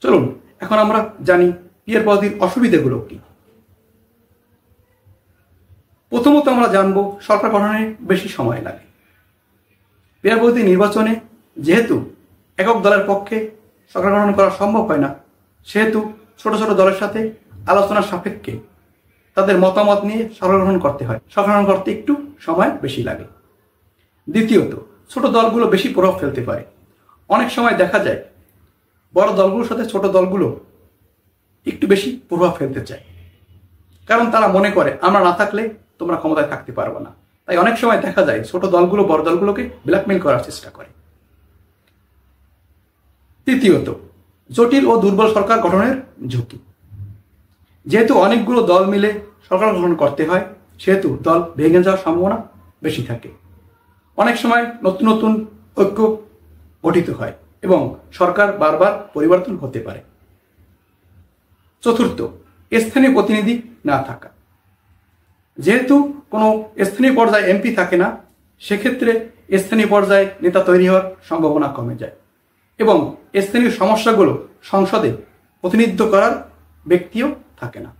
চলুন এখন আমরা জানি পিয়ার পদ্ধতির অসুবিধাগুলো কি। প্রথমত আমরা জানব সরকার গঠনে বেশি সময় লাগে। পিয়ার পদ্ধতি নির্বাচনে যেহেতু একক দলের পক্ষে সরকার গঠন করা সম্ভব হয় না, সেহেতু ছোট ছোট দলের সাথে আলোচনার সাপেক্ষে তাদের মতামত নিয়ে সরকার গঠন করতে হয়। সরকার গঠন করতে একটু সময় বেশি লাগে। দ্বিতীয়ত, ছোট দলগুলো বেশি প্রভাব ফেলতে পারে। অনেক সময় দেখা যায় বড় দলগুলোর সাথে ছোট দলগুলো একটু বেশি প্রভাব ফেলতে চায়, কারণ তারা মনে করে আমরা না থাকলে তোমরা ক্ষমতায় থাকতে পারবে না। তাই অনেক সময় দেখা যায় ছোট দলগুলো বড় দলগুলোকে ব্ল্যাকমেইল করার চেষ্টা করে। তৃতীয়ত, জটিল ও দুর্বল সরকার গঠনের ঝুঁকি। যেহেতু অনেকগুলো দল মিলে সরকার গঠন করতে হয়, সেহেতু দল ভেঙে যাওয়ার সম্ভাবনা বেশি থাকে। অনেক সময় নতুন নতুন ঐক্য গঠিত হয় এবং সরকার বারবার পরিবর্তন হতে পারে। চতুর্থ, স্থানীয় প্রতিনিধি না থাকা। যেহেতু কোনো স্থানীয় পর্যায়ে এমপি থাকে না, সেক্ষেত্রে স্থানীয় পর্যায়ে নেতা তৈরি হওয়ার সম্ভাবনা কমে যায় এবং স্থানীয় সমস্যাগুলো সংসদে প্রতিনিধিত্ব করার ব্যক্তিও থাকে না।